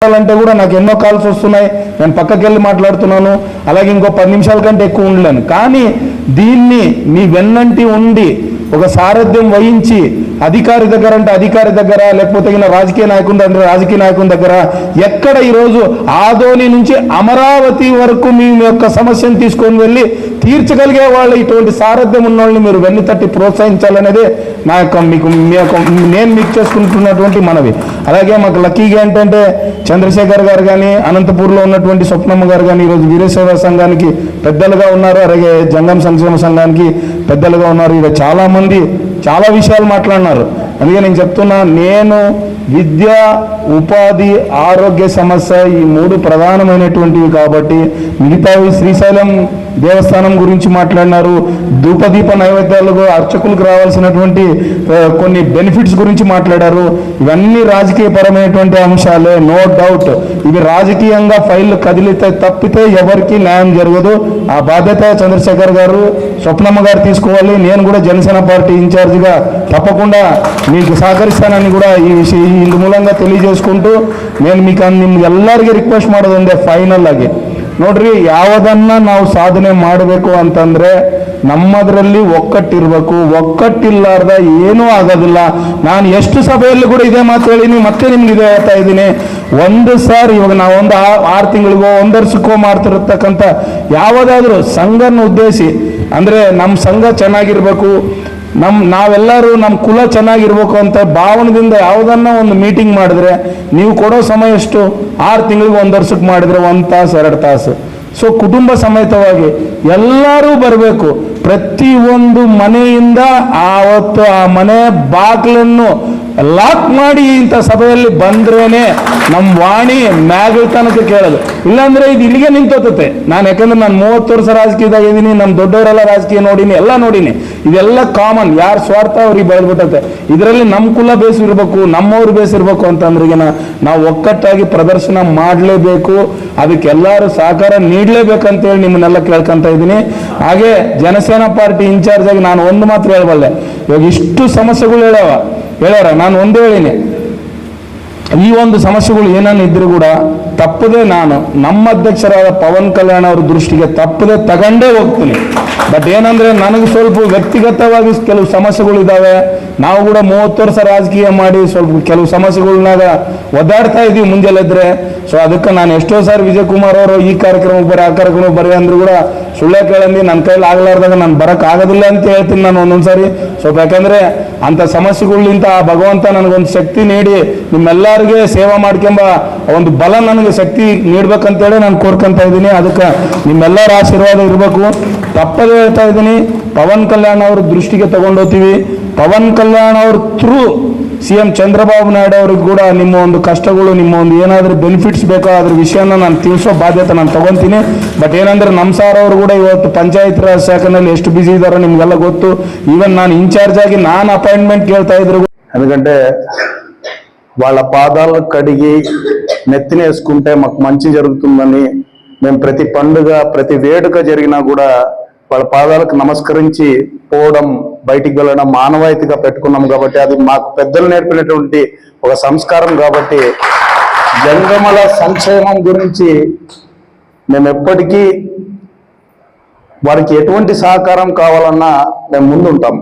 మాట్లాడాలంటే కూడా నాకు ఎన్నో కాల్స్ వస్తున్నాయి, నేను పక్కకి వెళ్ళి మాట్లాడుతున్నాను, అలాగే ఇంకో 10 నిమిషాల కంటే ఎక్కువ ఉండలేను. కానీ దీన్ని మీ వెన్నంటి ఉండి ఒక సారథ్యం వహించి అధికారి దగ్గర అంటే అధికారి దగ్గర, లేకపోతే రాజకీయ నాయకుడి అంటే రాజకీయ నాయకుడి దగ్గర, ఎక్కడ ఈరోజు ఆదోని నుంచి అమరావతి వరకు మీ యొక్క సమస్యను తీసుకొని వెళ్ళి తీర్చగలిగే వాళ్ళు ఇటువంటి సారథ్యం ఉన్న వాళ్ళని మీరు వెన్ను తట్టి ప్రోత్సహించాలనేదే నా యొక్క నేను మీకు చేసుకుంటున్నటువంటి మనవి. అలాగే మాకు లక్కీగా ఏంటంటే చంద్రశేఖర్ గారు కానీ, అనంతపూర్లో ఉన్నటువంటి స్వప్నమ్మ గారు కానీ ఈరోజు వీరశైవ సంఘానికి పెద్దలుగా ఉన్నారు, అలాగే జంగం సంక్షేమ సంఘానికి పెద్దలుగా ఉన్నారు. ఇక్కడ చాలామంది చాలా విషయాలు మాట్లాడినారు. అందుకే నేను చెప్తున్నా, నేను విద్య, ఉపాధి, ఆరోగ్య సమస్య ఈ 3 ప్రధానమైనటువంటివి కాబట్టి మిగతావి శ్రీశైలం దేవస్థానం గురించి మాట్లాడినారు, ధూపదీప నైవేద్యాలకు అర్చకులకు రావాల్సినటువంటి కొన్ని బెనిఫిట్స్ గురించి మాట్లాడారు. ఇవన్నీ రాజకీయపరమైనటువంటి అంశాలే, నో డౌట్. ఇవి రాజకీయంగా ఫైళ్లు కదిలితే తప్పితే ఎవరికి న్యాయం జరగదు. ఆ బాధ్యత చంద్రశేఖర్ గారు, స్వప్నమ్మ గారు తీసుకోవాలి. నేను కూడా జనసేన పార్టీ ఇన్ఛార్జిగా తప్పకుండా మీకు సహకరిస్తానని కూడా ఇందు ಮೂಲಂಗ ತಿಳಿಯಜೇಸ್ಕೊಂಡು నేను మీకు ನಿಮ್ಗೆ ಎಲ್ಲರಿಗೂ ರಿಕ್ವೆಸ್ಟ್ ಮಾಡೋದೊಂದೇ ಫೈನಲ್ ಆಗಿ ನೋಡ್ರಿ, ಯಾವುದನ್ನ ನಾವು ಸಾಧನೆ ಮಾಡಬೇಕು ಅಂತಂದ್ರೆ ನಮ್ಮದರಲ್ಲಿ ಒಕ್ಕಟ್ಟಿರಬೇಕು. ಒಕ್ಕಟ್ಟಿಲ್ಲಾರ್ದ ಏನೂ ಆಗೋದಿಲ್ಲ. ನಾನು ಎಷ್ಟು ಸಭೆಯಲ್ಲಿ ಕೂಡ ಇದೇ ಮಾತು ಹೇಳಿನಿ, ಮತ್ತೆ ನಿಮ್ಗೆ ಇದೇ ಹೇಳ್ತಾ ಇದ್ದೀನಿ. ಒಂದು ಸಾರಿ ಇವಾಗ ನಾವೊಂದು 6 ತಿಂಗಳಿಗೋ 1 ವರ್ಷಕ್ಕೋ ಮಾಡ್ತಿರತಕ್ಕಂಥ ಯಾವುದಾದ್ರೂ ಸಂಘನ ಉದ್ದೇಶಿ ಅಂದರೆ ನಮ್ಮ ಸಂಘ ಚೆನ್ನಾಗಿರ್ಬೇಕು, ನಾವೆಲ್ಲರೂ ನಮ್ಮ ಕುಲ ಚೆನ್ನಾಗಿರ್ಬೇಕು ಅಂತ ಭಾವನೆದಿಂದ ಯಾವುದನ್ನ ಒಂದು ಮೀಟಿಂಗ್ ಮಾಡಿದ್ರೆ ನೀವು ಕೊಡೋ ಸಮಯ ಎಷ್ಟು? 6 ತಿಂಗಳಿಗೆ 1 ವರ್ಷಕ್ಕೆ ಮಾಡಿದ್ರೆ 1 ತಾಸು 2 ತಾಸು. ಸೊ ಕುಟುಂಬ ಸಮೇತವಾಗಿ ಎಲ್ಲರೂ ಬರಬೇಕು. ಪ್ರತಿಯೊಂದು ಮನೆಯಿಂದ ಆವತ್ತು ಆ ಮನೆ ಬಾಗಿಲನ್ನು ಲಾಕ್ ಮಾಡಿ ಇಂಥ ಸಭೆಯಲ್ಲಿ ಬಂದ್ರೇನೆ ನಮ್ಮ ವಾಣಿ ಮ್ಯಾಗಳ ತನಕ ಕೇಳೋದು. ಇಲ್ಲಾಂದ್ರೆ ಇದು ಇಲ್ಲಿಗೆ ನಿಂತೋತತೆ. ಯಾಕಂದ್ರೆ ನಾನು 30 ವರ್ಷ ರಾಜಕೀಯದಾಗ ಇದ್ದೀನಿ, ನಮ್ಮ ದೊಡ್ಡವರೆಲ್ಲ ರಾಜಕೀಯ ನೋಡಿನಿ, ಎಲ್ಲ ನೋಡಿನಿ. ಇದೆಲ್ಲ ಕಾಮನ್, ಯಾರ ಸ್ವಾರ್ಥ ಅವ್ರಿಗೆ ಬೆಳೆದ್ಬಿಟ್ಟತೆ. ಇದರಲ್ಲಿ ನಮ್ಮ ಕುಲ ಬೇಸಿರ್ಬೇಕು, ನಮ್ಮವ್ರು ಬೇಸಿರ್ಬೇಕು ಅಂತಂದ್ರಿಗೆ ನಾವು ಒಕ್ಕಟ್ಟಾಗಿ ಪ್ರದರ್ಶನ ಮಾಡಲೇಬೇಕು. ಅದಕ್ಕೆಲ್ಲರೂ ಸಹಕಾರ ನೀಡಲೇಬೇಕಂತೇಳಿ ನಿಮ್ಮನ್ನೆಲ್ಲ ಕೇಳ್ಕೊಂತ ಇದ್ದೀನಿ. ಹಾಗೆ ಜನಸೇನಾ ಪಾರ್ಟಿ ಇನ್ಚಾರ್ಜ್ ಆಗಿ ನಾನು ಒಂದು ಮಾತ್ರ ಹೇಳಬಲ್ಲೆ. ಇವಾಗ ಇಷ್ಟು ಸಮಸ್ಯೆಗಳು ಹೇಳ್ಯಾರ, ನಾನು ಒಂದೇ ಹೇಳಿನಿ, ಈ ಒಂದು ಸಮಸ್ಯೆಗಳು ಏನನ್ನ ಇದ್ರೂ ಕೂಡ ತಪ್ಪದೆ ನಾನು ನಮ್ಮ ಅಧ್ಯಕ್ಷರಾದ ಪವನ್ ಕಲ್ಯಾಣ್ ಅವ್ರ ದೃಷ್ಟಿಗೆ ತಪ್ಪದೆ ತಗೊಂಡೇ ಹೋಗ್ತೀನಿ. ಬಟ್ ಏನಂದ್ರೆ ನನಗೆ ಸ್ವಲ್ಪ ವ್ಯಕ್ತಿಗತವಾಗಿ ಕೆಲವು ಸಮಸ್ಯೆಗಳು ಇದ್ದಾವೆ. ನಾವು ಕೂಡ 30 ವರ್ಷ ರಾಜಕೀಯ ಮಾಡಿ ಸ್ವಲ್ಪ ಕೆಲವು ಸಮಸ್ಯೆಗಳನ್ನಾಗ ಒದ್ದಾಡ್ತಾ ಇದೀವಿ ಮುಂಜಾನೆದ್ರೆ. ಸೊ ಅದಕ್ಕೆ ನಾನು ಎಷ್ಟೋ ಸಾರಿ ವಿಜಯ್ ಕುಮಾರ್ ಅವರು ಈ ಕಾರ್ಯಕ್ರಮಕ್ಕೆ ಬರೀ ಆ ಕಾರ್ಯಕ್ರಮಕ್ಕೆ ಬರೀ ಅಂದ್ರು ಕೂಡ ಸುಳ್ಳೆ ಕೇಳಂದಿ ನನ್ನ ಕೈಲಿ ಆಗ್ಲಾರ್ದಾಗ ನಾನು ಬರಕ್ ಆಗೋದಿಲ್ಲ ಅಂತ ಹೇಳ್ತೀನಿ ನಾನು ಒಂದೊಂದ್ಸಾರಿ. ಸ್ವಲ್ಪ ಯಾಕಂದ್ರೆ ಅಂತ ಸಮಸ್ಯೆಗಳಿಂದ ಆ ಭಗವಂತ ನನಗೊಂದು ಶಕ್ತಿ ನೀಡಿ ನಿಮ್ಮೆಲ್ಲರಿಗೆ ಸೇವಾ ಮಾಡ್ಕೊಂಬ ಒಂದು ಬಲ ನನಗೆ ಶಕ್ತಿ ನೀಡ್ಬೇಕಂತೇಳಿ ನಾನು ಕೋರ್ಕೊಂತ ಇದ್ದೀನಿ. ಅದಕ್ಕೆ ನಿಮ್ಮೆಲ್ಲರ ಆಶೀರ್ವಾದ ಇರಬೇಕು. ತಪ್ಪದೇ ಹೇಳ್ತಾ ಇದ್ದೀನಿ, ಪವನ್ ಕಲ್ಯಾಣ್ ಅವ್ರ ದೃಷ್ಟಿಗೆ ತಗೊಂಡೋಗ್ತೀವಿ. ಪವನ್ ಕಲ್ಯಾಣ್ ಅವ್ರ ಥ್ರೂ CM ಚಂದ್ರಬಾಬು ನಾಯ್ಡು ಅವ್ರಿಗೆ ಕೂಡ ನಿಮ್ಮ ಒಂದು ಕಷ್ಟಗಳು, ನಿಮ್ಮ ಒಂದು ಏನಾದರೂ ಬೆನಿಫಿಟ್ಸ್ ಬೇಕೋ ಅದ್ರ ವಿಷಯನ ನಾನು ತಿಳಿಸೋ ಬಾಧ್ಯತೆ ನಾನು ತಗೊತೀನಿ. ಬಟ್ ಏನಂದ್ರೆ ನಮ್ಮ ಸಾರ್ ಅವರು ಕೂಡ ಇವತ್ತು ಪಂಚಾಯತ್ ರಾಜ್ ಶಾಖೆನಲ್ಲಿ ಎಷ್ಟು ಬಿಸಿ ಇದ್ದಾರೋ ನಿಮ್ಗೆಲ್ಲ ಗೊತ್ತು. ఈవెన్ ನಾನು ఇన్ఛార్జ్ ఆగి ನಾನು అపాయింట్మెంట్ కేಳ್తా ఇద్దరు. ఎందుకంటే వాళ్ళ పాదాలు కడిగి నెత్తిన వేసుకుంటే మాకు మంచి జరుగుతుందని మేము ప్రతి పండుగ ప్రతి వేడుక జరిగినా కూడా వాళ్ళ పాదాలకు నమస్కరించి పోవడం, బయటికి వెళ్ళడం మానవాయితీగా పెట్టుకున్నాం. కాబట్టి అది మాకు పెద్దలు నేర్పినటువంటి ఒక సంస్కారం. కాబట్టి జంగమల సంక్షేమం గురించి మేము ఎప్పటికీ వారికి ఎటువంటి సహకారం కావాలన్నా మేము ముందుంటాం.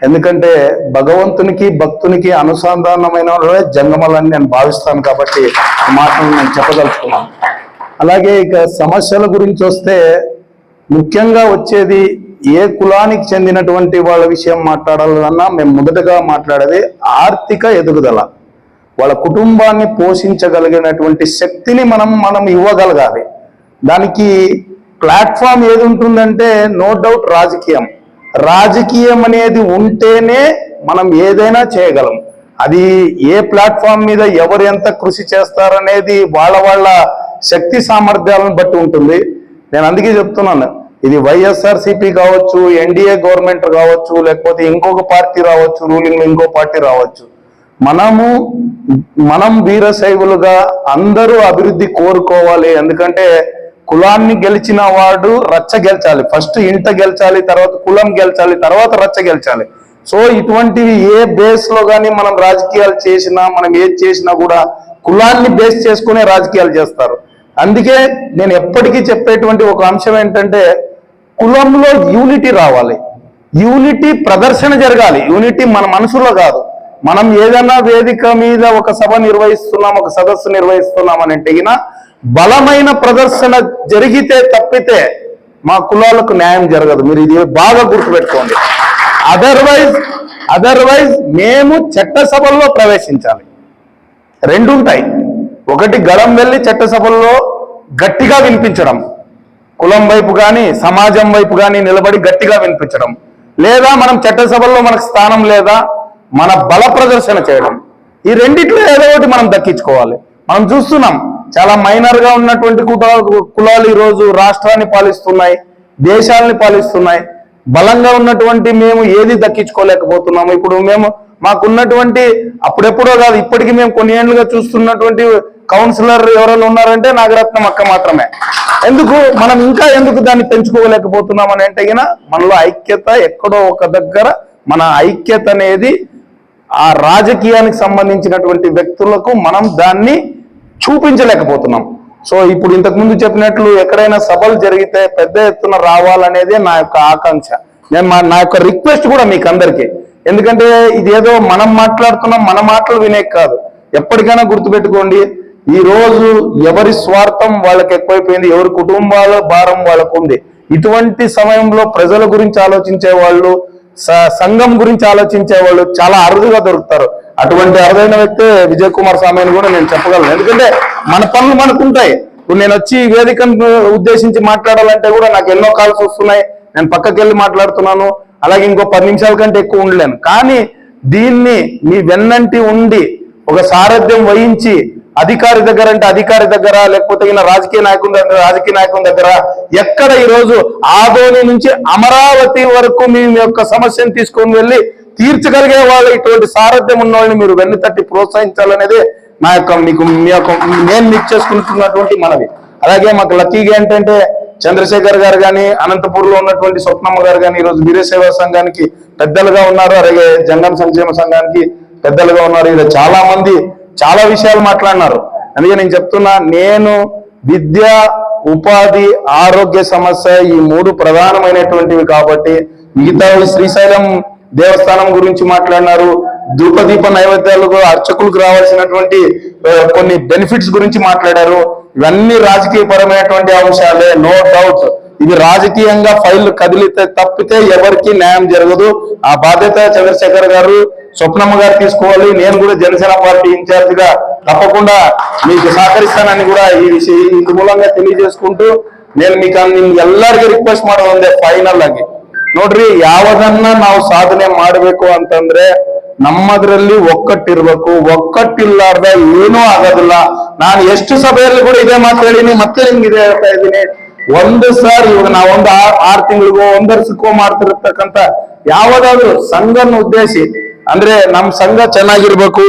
ఎందుకంటే భగవంతునికి భక్తునికి అనుసంధానమైన జంగమలని నేను భావిస్తాను. కాబట్టి ఈ మాటను నేను చెప్పదలుచుకున్నాను. అలాగే ఇక సమస్యల గురించి వస్తే ముఖ్యంగా వచ్చేది ఏ కులానికి చెందినటువంటి వాళ్ళ విషయం మాట్లాడాలన్నా మేము మొదటగా మాట్లాడేది ఆర్థిక ఎదుగుదల. వాళ్ళ కుటుంబాన్ని పోషించగలిగినటువంటి శక్తిని మనం ఇవ్వగలగాలి. దానికి ప్లాట్ఫామ్ ఏది ఉంటుందంటే నో డౌట్ రాజకీయం అనేది ఉంటేనే మనం ఏదైనా చేయగలం. అది ఏ ప్లాట్ఫామ్ మీద ఎవరు ఎంత కృషి చేస్తారనేది వాళ్ళ శక్తి సామర్థ్యాలను బట్టి ఉంటుంది. నేను అందుకే చెప్తున్నాను, ఇది వైఎస్ఆర్సీపీ కావచ్చు, ఎన్డీఏ గవర్నమెంట్ కావచ్చు, లేకపోతే ఇంకొక పార్టీ రావచ్చు, రూలింగ్ ఇంకో పార్టీ రావచ్చు, మనం వీరశైవులుగా అందరూ అభివృద్ధి కోరుకోవాలి. ఎందుకంటే కులాన్ని గెలిచిన వాడు రచ్చ గెలిచాలి. ఫస్ట్ ఇంట గెలిచాలి, తర్వాత కులం గెలిచాలి, తర్వాత రచ్చ గెలిచాలి. సో ఇటువంటివి ఏ బేస్ లో కానీ మనం రాజకీయాలు చేసినా, మనం ఏది చేసినా కూడా కులాన్ని బేస్ చేసుకునే రాజకీయాలు చేస్తారు. అందుకే నేను ఎప్పటికీ చెప్పేటువంటి ఒక అంశం ఏంటంటే కులంలో యూనిటీ రావాలి, యూనిటీ ప్రదర్శన జరగాలి. యూనిటీ మన మనసులో కాదు. మనం ఏదైనా వేదిక మీద ఒక సభ నిర్వహిస్తున్నాం, ఒక సదస్సు నిర్వహిస్తున్నాం అని అంటే బలమైన ప్రదర్శన జరిగితే తప్పితే మా కులాలకు న్యాయం జరగదు. మీరు ఇది బాగా గుర్తుపెట్టుకోండి. అదర్వైజ్ మేము చట్టసభల్లో ప్రవేశించాలి. రెండు ఉంటాయి. ఒకటి గళం వెళ్ళి చట్టసభల్లో గట్టిగా వినిపించడం, కులం వైపు కానీ సమాజం వైపు కానీ నిలబడి గట్టిగా వినిపించడం, లేదా మనం చట్టసభల్లో మనకు స్థానం లేదా మన బల ప్రదర్శన చేయడం. ఈ రెండిట్లో ఏదో ఒకటి మనం దక్కించుకోవాలి. మనం చూస్తున్నాం చాలా మైనర్ గా ఉన్నటువంటి కులాలు ఈరోజు రాష్ట్రాన్ని పాలిస్తున్నాయి, దేశాలని పాలిస్తున్నాయి. బలంగా ఉన్నటువంటి మేము ఏది దక్కించుకోలేకపోతున్నాము. ఇప్పుడు మాకున్నటువంటి అప్పుడెప్పుడో కాదు, ఇప్పటికీ మేము కొన్ని ఏళ్లుగా చూస్తున్నటువంటి కౌన్సిలర్ ఎవరైనా ఉన్నారంటే నాగరత్నం అక్క మాత్రమే. మనం ఇంకా ఎందుకు దాన్ని పెంచుకోలేకపోతున్నాం అని అంటే మనలో ఐక్యత ఎక్కడో ఒక దగ్గర మన ఐక్యత అనేది ఆ రాజకీయానికి సంబంధించినటువంటి వ్యక్తులకు మనం దాన్ని చూపించలేకపోతున్నాం. సో ఇప్పుడు ఇంతకు ముందు చెప్పినట్లు ఎక్కడైనా సభలు జరిగితే పెద్ద ఎత్తున రావాలనేదే నా యొక్క ఆకాంక్ష. నా యొక్క రిక్వెస్ట్ కూడా మీకు అందరికీ. ఎందుకంటే ఇదేదో మనం మాట్లాడుతున్నాం, మన మాటలు వినే కాదు. ఎప్పటికైనా గుర్తుపెట్టుకోండి, ఈ రోజు ఎవరి స్వార్థం వాళ్ళకి ఎక్కువైపోయింది, ఎవరి కుటుంబాల భారం వాళ్ళకు ఉంది. ఇటువంటి సమయంలో ప్రజల గురించి ఆలోచించే వాళ్ళు, సంఘం గురించి ఆలోచించే వాళ్ళు చాలా అరుదుగా దొరుకుతారు. అటువంటి అరుదైన వ్యక్తే విజయ్ కుమార్ స్వామి అని కూడా నేను చెప్పగలను. ఎందుకంటే మన పనులు మనకుంటాయి. ఇప్పుడు నేను వచ్చి వేదికను ఉద్దేశించి మాట్లాడాలంటే కూడా నాకు ఎన్నో కాల్స్ వస్తున్నాయి, నేను పక్కకి వెళ్ళి మాట్లాడుతున్నాను. అలాగే ఇంకో 10 నిమిషాల కంటే ఎక్కువ ఉండలేను. కానీ దీన్ని మీ వెన్నంటి ఉండి ఒక సారథ్యం వహించి అధికారి దగ్గర అంటే అధికారి దగ్గర, లేకపోతే రాజకీయ నాయకుని దగ్గర ఎక్కడ ఈరోజు ఆదోని నుంచి అమరావతి వరకు మీ యొక్క సమస్యను తీసుకొని వెళ్ళి తీర్చగలిగే వాళ్ళు ఇటువంటి సారథ్యం ఉన్న వాళ్ళని మీరు వెన్ను తట్టి ప్రోత్సహించాలనేది నా యొక్క నేను మీకు చేసుకుంటున్నటువంటి మనవి. అలాగే మాకు లక్కీగా ఏంటంటే చంద్రశేఖర్ గారు కానీ, అనంతపూర్లో ఉన్నటువంటి స్వప్నమ్మ గారు కానీ ఈరోజు వీరసేవా సంఘానికి పెద్దలుగా ఉన్నారు, అలాగే జంగం సంక్షేమ సంఘానికి పెద్దలుగా ఉన్నారు. ఇలా చాలా మంది చాలా విషయాలు మాట్లాడినారు. అందుకే నేను చెప్తున్నా, నేను విద్య, ఉపాధి, ఆరోగ్య సమస్య ఈ 3 ప్రధానమైనటువంటివి కాబట్టి మిగతా శ్రీశైలం దేవస్థానం గురించి మాట్లాడినారు, ధూపదీప నైవేద్యాలకు అర్చకులకు రావాల్సినటువంటి కొన్ని బెనిఫిట్స్ గురించి మాట్లాడారు. ఇవన్నీ రాజకీయ పరమైనటువంటి అంశాలే, నో డౌట్. ఇది రాజకీయంగా ఫైళ్లు కదిలితే తప్పితే ఎవరికి న్యాయం జరగదు. ఆ బాధ్యత చంద్రశేఖర్ గారు, స్వప్నమ్మ గారు తీసుకోవాలి. నేను కూడా జనసేన పార్టీ ఇన్ఛార్జ్ గా తప్పకుండా మీకు సహకరిస్తానని కూడా ఇందు మూలంగా తెలియజేసుకుంటూ నేను మీకు ಎಲ್ಲರಿಗೂ ರಿಕ್ವೆಸ್ಟ್ ಮಾಡೋದು ಫೈನಲ್ ಆಗಿ ನೋಡ್ರಿ, ಯಾವದನ್ನ ನಾವು ಸಾಧನೆ ಮಾಡಬೇಕು ಅಂತಂದ್ರೆ ನಮ್ಮದ್ರಲ್ಲಿ ಒಕ್ಕಟ್ಟಿರ್ಬೇಕು. ಒಕ್ಕಟ್ಟಿಲ್ಲಾರ್ದ ಏನೂ ಆಗೋದಿಲ್ಲ. ನಾನು ಎಷ್ಟು ಸಭೆಯಲ್ಲಿ ಕೂಡ ಇದೇ ಮಾತು ಹೇಳಿನಿ, ಮತ್ತೆ ನಿಮ್ಗೆ ಇದೇ ಹೇಳ್ತಾ ಇದ್ದೀನಿ. ಇವಾಗ ನಾವೊಂದು 6 ತಿಂಗಳಿಗೋ 1 ವರ್ಷಕ್ಕೋ ಮಾಡ್ತಿರ್ತಕ್ಕಂಥ ಯಾವ್ದಾದ್ರು ಸಂಘನ ಉದ್ದೇಶಿ ಅಂದ್ರೆ ನಮ್ ಸಂಘ ಚೆನ್ನಾಗಿರ್ಬೇಕು,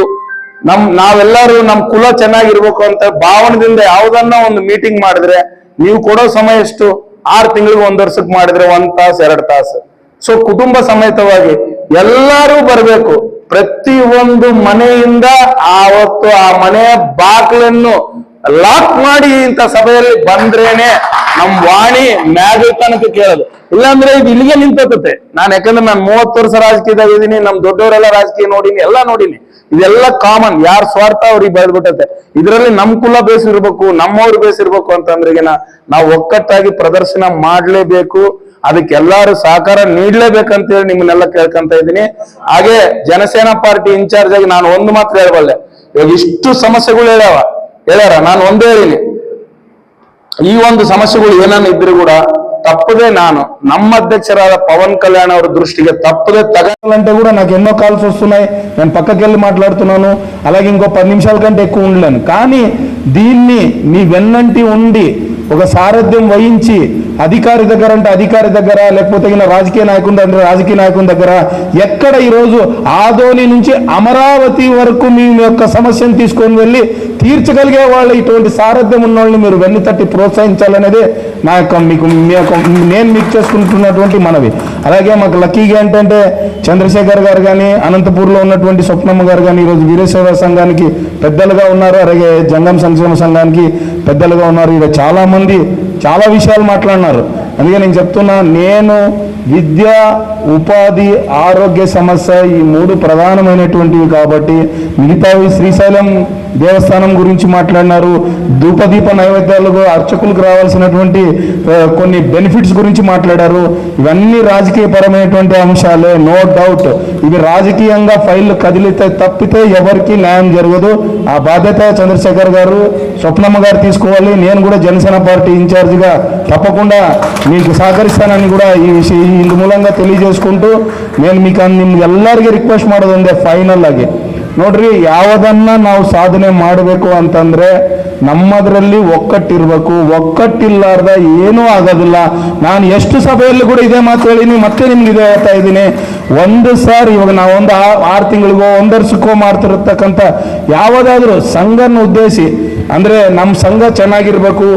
ನಾವೆಲ್ಲರೂ ನಮ್ ಕುಲ ಚೆನ್ನಾಗಿರ್ಬೇಕು ಅಂತ ಭಾವನದಿಂದ ಯಾವ್ದನ್ನ ಒಂದು ಮೀಟಿಂಗ್ ಮಾಡಿದ್ರೆ ನೀವು ಕೊಡೋ ಸಮಯ ಎಷ್ಟು 6 ತಿಂಗಳಿಗೆ 1 ವರ್ಷಕ್ಕೆ ಮಾಡಿದ್ರೆ 1 ತಾಸು 2 ತಾಸು. ಸೊ ಕುಟುಂಬ ಸಮೇತವಾಗಿ ಎಲ್ಲರೂ ಬರಬೇಕು. ಪ್ರತಿಯೊಂದು ಮನೆಯಿಂದ ಆವತ್ತು ಆ ಮನೆಯ ಬಾಗಿಲನ್ನು ಲಾಕ್ ಮಾಡಿ ಇಂಥ ಸಭೆಯಲ್ಲಿ ಬಂದ್ರೇನೆ ನಮ್ ವಾಣಿ ಮ್ಯಾಗತನಕ ಕೇಳೋದು. ಇಲ್ಲಾಂದ್ರೆ ಇದು ಇಲ್ಲಿಗೆ ನಿಂತೋಗುತ್ತೆ. ಯಾಕಂದ್ರೆ ನಾನು 30 ವರ್ಷ ರಾಜಕೀಯದಾಗ ಇದೀನಿ, ನಮ್ ದೊಡ್ಡವರೆಲ್ಲ ರಾಜಕೀಯ ನೋಡಿನಿ, ಎಲ್ಲ ನೋಡಿನಿ. ಇದೆಲ್ಲ ಕಾಮನ್, ಯಾರ ಸ್ವಾರ್ಥ ಅವ್ರಿಗೆ ಬೆಳೆದ್ಬಿಟ್ಟತೆ. ಇದರಲ್ಲಿ ನಮ್ ಕುಲ ಬೇಸಿರ್ಬೇಕು, ನಮ್ಮವ್ರು ಬೇಸಿರ್ಬೇಕು ಅಂತಂದ್ರೆ ನಾವು ಒಕ್ಕಟ್ಟಾಗಿ ಪ್ರದರ್ಶನ ಮಾಡ್ಲೇಬೇಕು. ಅದಕ್ಕೆ ಎಲ್ಲಾರು ಸಹಕಾರ ನೀಡ್ಲೇಬೇಕಂತೇಳಿ ನಿಮ್ಮನ್ನೆಲ್ಲ ಕೇಳ್ಕೊಂತ ಇದ್ದೀನಿ. ಹಾಗೆ ಜನಸೇನಾ ಪಾರ್ಟಿ ಇನ್ಚಾರ್ಜ್ ಆಗಿ ನಾನು ಒಂದು ಮಾತ್ರ ಹೇಳ್ಬಲ್ಲೆ. ಇವಾಗ ಇಷ್ಟು ಸಮಸ್ಯೆಗಳು ಹೇಳ್ಯಾರ, ನಾನು ಒಂದೇ ಹೇಳಿನಿ, ಈ ಒಂದು ಸಮಸ್ಯೆಗಳು ಏನನ್ನ ಇದ್ರು ಕೂಡ తప్పదే ನಮ್ಮ అధ్యక్షరాದ పవన్ కళ్యాణ్ ಅವರ దృష్టికి తప్పదే తగలంటే కూడా నాకు ఎన్నో కాల్స్ వస్తున్నాయి, నేను పక్కకి వెళ్ళి మాట్లాడుతున్నాను. అలాగే ఇంకో 10 నిమిషాల కంటే ఎక్కువ ఉండలేను. కానీ దీన్ని మీ వెన్నంటి ఉండి ఒక సారథ్యం వహించి అధికారి దగ్గర అంటే అధికారి దగ్గర, లేకపోతే రాజకీయ నాయకుని దగ్గర ఎక్కడ ఈరోజు ఆదోని నుంచి అమరావతి వరకు మీ యొక్క సమస్యను తీసుకొని వెళ్ళి తీర్చగలిగే వాళ్ళు ఇటువంటి సారథ్యం ఉన్న వాళ్ళని మీరు వెన్ను తట్టి ప్రోత్సహించాలనేదే నా యొక్క నేను మీకు చేసుకుంటున్నటువంటి మనవి. అలాగే మాకు లక్కీగా ఏంటంటే చంద్రశేఖర్ గారు కానీ, అనంతపూర్లో ఉన్నటువంటి స్వప్నమ్మ గారు కానీ ఈరోజు వీరశైవ సంఘానికి పెద్దలుగా ఉన్నారు, అలాగే జంగం సంక్షేమ సంఘానికి పెద్దలుగా ఉన్నారు. ఇక్కడ చాలామంది చాలా విషయాలు మాట్లాడినారు. అందుకే నేను చెప్తున్నా, నేను విద్య, ఉపాధి, ఆరోగ్య సమస్య ఈ 3 ప్రధానమైనటువంటివి కాబట్టి మిగతావి శ్రీశైలం దేవస్థానం గురించి మాట్లాడినారు, ధూపదీప నైవేద్యాలకు అర్చకులకు రావాల్సినటువంటి కొన్ని బెనిఫిట్స్ గురించి మాట్లాడారు. ఇవన్నీ రాజకీయపరమైనటువంటి అంశాలే, నో డౌట్. ఇవి రాజకీయంగా ఫైళ్లు కదిలితే తప్పితే ఎవరికి న్యాయం జరగదు. ఆ బాధ్యత చంద్రశేఖర్ గారు, స్వప్నమ్మ గారు తీసుకోవాలి. నేను కూడా జనసేన పార్టీ ఇన్ఛార్జిగా తప్పకుండా మీకు సహకరిస్తానని కూడా ಇಂದು ಮೂಲಂಗ ತಿಳಿಯಜೇಸ್ಕೊಂಡು నేను మీకు ನಿಮ್ಗೆಲ್ಲರಿಗೆ ರಿಕ್ವೆಸ್ಟ್ ಮಾಡೋದೊಂದೇ ಫೈನಲ್ ಆಗಿ ನೋಡ್ರಿ, ಯಾವುದನ್ನ ನಾವು ಸಾಧನೆ ಮಾಡಬೇಕು ಅಂತಂದ್ರೆ ನಮ್ಮದರಲ್ಲಿ ಒಕ್ಕಟ್ಟಿರಬೇಕು. ಒಕ್ಕಟ್ಟಿಲ್ಲಾರ್ದ ಏನೂ ಆಗೋದಿಲ್ಲ. ನಾನು ಎಷ್ಟು ಸಭೆಯಲ್ಲಿ ಕೂಡ ಇದೇ ಮಾತು ಹೇಳಿನಿ, ಮತ್ತೆ ನಿಮ್ಗೆ ಇದೇ ಹೇಳ್ತಾ ಇದ್ದೀನಿ. ಒಂದು ಸಾರಿ ಇವಾಗ ನಾವೊಂದು 6 ತಿಂಗಳಿಗೋ 1 ವರ್ಷಕ್ಕೋ ಮಾಡ್ತಿರತಕ್ಕಂಥ ಯಾವುದಾದ್ರೂ ಸಂಘನ ಉದ್ದೇಶಿ ಅಂದರೆ ನಮ್ಮ ಸಂಘ ಚೆನ್ನಾಗಿರ್ಬೇಕು,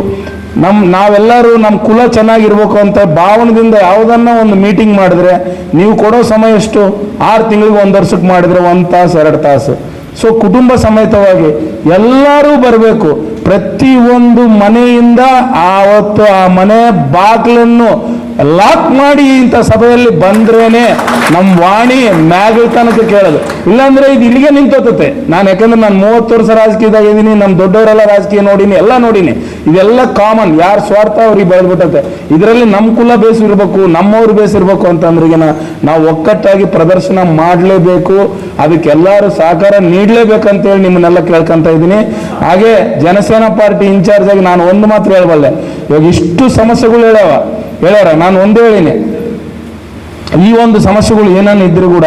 ನಾವೆಲ್ಲರೂ ನಮ್ಮ ಕುಲ ಚೆನ್ನಾಗಿರ್ಬೇಕು ಅಂತ ಭಾವನದಿಂದ ಯಾವುದನ್ನ ಒಂದು ಮೀಟಿಂಗ್ ಮಾಡಿದ್ರೆ ನೀವು ಕೊಡೋ ಸಮಯ ಎಷ್ಟು? 6 ತಿಂಗಳಿಗೆ 1 ವರ್ಷಕ್ಕೆ ಮಾಡಿದ್ರೆ 1 ತಾಸು 2 ತಾಸು. ಸೊ ಕುಟುಂಬ ಸಮೇತವಾಗಿ ಎಲ್ಲರೂ ಬರಬೇಕು. ಪ್ರತಿಯೊಂದು ಮನೆಯಿಂದ ಆವತ್ತು ಆ ಮನೆ ಬಾಗಿಲನ್ನು ಲಾಕ್ ಮಾಡಿ ಇಂಥ ಸಭೆಯಲ್ಲಿ ಬಂದ್ರೇನೆ ನಮ್ಮ ವಾಣಿ ಮ್ಯಾಗಳ ತನಕ ಕೇಳೋದು. ಇಲ್ಲಾಂದ್ರೆ ಇದು ಇಲ್ಲಿಗೆ ನಿಂತೋತತೆ. ಯಾಕಂದ್ರೆ ನಾನು 30 ವರ್ಷ ರಾಜಕೀಯದಾಗ ಇದ್ದೀನಿ, ನಮ್ಮ ದೊಡ್ಡವರೆಲ್ಲ ರಾಜಕೀಯ ನೋಡಿನಿ, ಎಲ್ಲ ನೋಡಿನಿ. ಇದೆಲ್ಲ ಕಾಮನ್, ಯಾರ ಸ್ವಾರ್ಥ ಅವ್ರಿಗೆ ಬೆಳೆದ್ಬಿಟ್ಟತೆ. ಇದರಲ್ಲಿ ನಮ್ಮ ಕುಲ ಬೇಸಿರ್ಬೇಕು, ನಮ್ಮವ್ರು ಬೇಸಿರ್ಬೇಕು ಅಂತಂದ್ರೆ ನಾವು ಒಕ್ಕಟ್ಟಾಗಿ ಪ್ರದರ್ಶನ ಮಾಡಲೇಬೇಕು. ಅದಕ್ಕೆಲ್ಲರೂ ಸಹಕಾರ ನೀಡಲೇಬೇಕಂತೇಳಿ ನಿಮ್ಮನ್ನೆಲ್ಲ ಕೇಳ್ಕೊಂತ ಇದ್ದೀನಿ. ಹಾಗೆ ಜನಸೇನಾ ಪಾರ್ಟಿ ಇನ್ಚಾರ್ಜ್ ಆಗಿ ನಾನು ಒಂದು ಮಾತ್ರ ಹೇಳಬಲ್ಲೆ. ಇವಾಗ ಇಷ್ಟು ಸಮಸ್ಯೆಗಳು ಹೇಳ್ಯಾರ, ನಾನು ಒಂದೇ ಹೇಳಿನಿ, ಈ ಒಂದು ಸಮಸ್ಯೆಗಳು ಏನನ್ನ ಇದ್ರು ಕೂಡ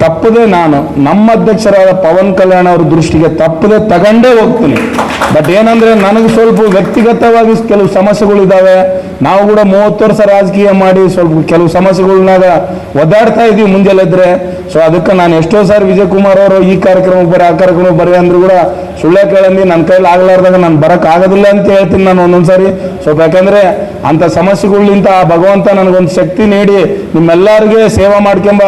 ತಪ್ಪದೆ ನಾನು ನಮ್ಮ ಅಧ್ಯಕ್ಷರಾದ ಪವನ್ ಕಲ್ಯಾಣ್ ಅವ್ರ ದೃಷ್ಟಿಗೆ ತಪ್ಪದೆ ತಗೊಂಡೇ ಹೋಗ್ತೀನಿ. ಬಟ್ ಏನಂದ್ರೆ ನನಗೆ ಸ್ವಲ್ಪ ವ್ಯಕ್ತಿಗತವಾಗಿ ಕೆಲವು ಸಮಸ್ಯೆಗಳಿದ್ದಾವೆ. ನಾವು ಕೂಡ 30 ವರ್ಷ ರಾಜಕೀಯ ಮಾಡಿ ಸ್ವಲ್ಪ ಕೆಲವು ಸಮಸ್ಯೆಗಳನ್ನಾಗ ಒದ್ದಾಡ್ತಾ ಇದೀವಿ ಮುಂಜಾನೆದ್ರೆ. ಸೊ ಅದಕ್ಕೆ ನಾನು ಎಷ್ಟೋ ಸಾರಿ ವಿಜಯ್ ಕುಮಾರ್ ಅವರು ಈ ಕಾರ್ಯಕ್ರಮಕ್ಕೆ ಬರ್ರಿ, ಆ ಕಾರ್ಯಕ್ರಮಕ್ಕೆ ಬರ್ರಿ ಅಂದ್ರು ಕೂಡ ಸುಳ್ಳೆ ಕೇಳಂದಿ ನನ್ನ ಕೈಲಿ ಆಗ್ಲಾರ್ದಾಗ ನಾನು ಬರಕ್ ಆಗೋದಿಲ್ಲ ಅಂತ ಹೇಳ್ತೀನಿ ನಾನು ಒಂದೊಂದ್ಸಾರಿ. ಸ್ವಲ್ಪ ಯಾಕಂದ್ರೆ ಅಂತ ಸಮಸ್ಯೆಗಳಿಂದ ಭಗವಂತ ನನಗೊಂದು ಶಕ್ತಿ ನೀಡಿ ನಿಮ್ಮೆಲ್ಲರಿಗೆ ಸೇವಾ ಮಾಡ್ಕೊಂಬ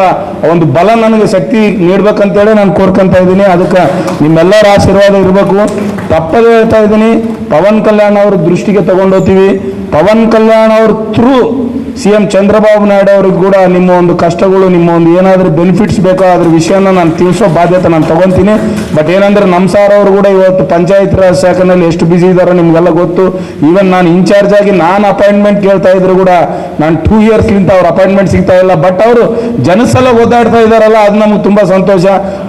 ಒಂದು ಬಲ ನನಗೆ ಶಕ್ತಿ ನೀಡ್ಬೇಕಂತೇಳಿ ನಾನು ಕೋರ್ಕೊಂತ ಇದ್ದೀನಿ. ಅದಕ್ಕೆ ನಿಮ್ಮೆಲ್ಲರ ಆಶೀರ್ವಾದ ಇರಬೇಕು. ತಪ್ಪದೇ ಹೇಳ್ತಾ ಇದ್ದೀನಿ, ಪವನ್ ಕಲ್ಯಾಣ್ ಅವ್ರ ದೃಷ್ಟಿಗೆ ತಗೊಂಡೋಗ್ತೀವಿ. ಪವನ್ ಕಲ್ಯಾಣ್ ಅವ್ರ ಥ್ರೂ CM ಚಂದ್ರಬಾಬು ನಾಯ್ಡು ಅವ್ರಿಗೆ ಕೂಡ ನಿಮ್ಮ ಒಂದು ಕಷ್ಟಗಳು, ನಿಮ್ಮ ಒಂದು ಏನಾದರೂ ಬೆನಿಫಿಟ್ಸ್ ಬೇಕೋ ಅದ್ರ ವಿಷಯನ ನಾನು ತಿಳಿಸೋ ಬಾಧ್ಯತೆ ನಾನು ತಗೊತೀನಿ. ಬಟ್ ಏನಂದ್ರೆ ನಮ್ಮ ಸಾರ್ ಅವರು ಕೂಡ ಇವತ್ತು ಪಂಚಾಯತ್ ರಾಜ್ ಶಾಖೆನಲ್ಲಿ ಎಷ್ಟು ಬ್ಯುಸಿ ಇದ್ದಾರೋ ನಿಮಗೆಲ್ಲ ಗೊತ್ತು. ಈವನ್ ನಾನು ಇನ್ಚಾರ್ಜ್ ಆಗಿ ನಾನು ಅಪಾಯಿಂಟ್ಮೆಂಟ್ ಕೇಳ್ತಾ ಇದ್ರು ಕೂಡ ನಾನು 2 ಇಯರ್ಸ್ಲಿಂದ ಅವ್ರ ಅಪಾಯಿಂಟ್ಮೆಂಟ್ ಸಿಗ್ತಾ ಇಲ್ಲ. ಬಟ್ ಅವರು ಜನಸಲ ಓದಾಡ್ತಾ ಇದ್ದಾರಲ್ಲ, ಅದು ನಮ್ಗೆ ತುಂಬ ಸಂತೋಷ.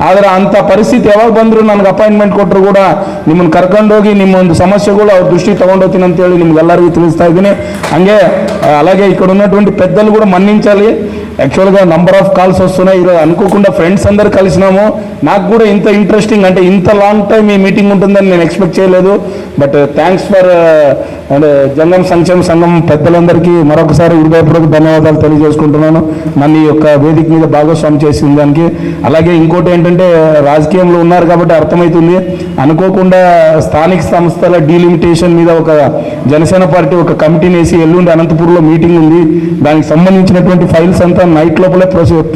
ಆದರೆ ಅಂಥ ಪರಿಸ್ಥಿತಿ ಯಾವಾಗ ಬಂದರೂ ನನಗೆ ಅಪಾಯಿಂಟ್ಮೆಂಟ್ ಕೊಟ್ಟರು ಕೂಡ ನಿಮ್ಮನ್ನು ಕರ್ಕೊಂಡೋಗಿ ನಿಮ್ಮ ಒಂದು ಸಮಸ್ಯೆಗಳು ಅವ್ರ దృష్టికి తಗೊಂడోತೀನಿ ಅಂತೇಳಿ నిಮ್ಗೆಲ್ಲರಿಗೂ ತಿಳಿಸ್ತಾ ఇದ್ದೀನಿ. ಹಂಗೆ అలాగే ఇక్కడ ఉన్నటువంటి పెద్దలు కూడా మన్నించాలి. యాక్చువల్గా నంబర్ ఆఫ్ కాల్స్ వస్తున్నాయి. ఈరోజు అనుకోకుండా ఫ్రెండ్స్ అందరు కలిసినాము. నాకు కూడా ఇంత ఇంట్రెస్టింగ్ అంటే ఇంత లాంగ్ టైం ఈ మీటింగ్ ఉంటుందని నేను ఎక్స్పెక్ట్ చేయలేదు. బట్ థ్యాంక్స్ ఫర్ జంగం సంక్షేమ సంఘం పెద్దలందరికీ మరొకసారి హృదయపూర్వక ధన్యవాదాలు తెలియజేసుకుంటున్నాను, నన్ను ఈ యొక్క వేదిక మీద భాగస్వామి చేసిన దానికి. అలాగే ఇంకోటి ఏంటంటే, రాజకీయంలో ఉన్నారు కాబట్టి అర్థమవుతుంది, అనుకోకుండా స్థానిక సంస్థల డీలిమిటేషన్ మీద ఒక జనసేన పార్టీ ఒక కమిటీని వేసి ఎల్లుండి అనంతపూర్లో మీటింగ్ ఉంది. దానికి సంబంధించినటువంటి ఫైల్స్ అంతా నైట్ లోపలే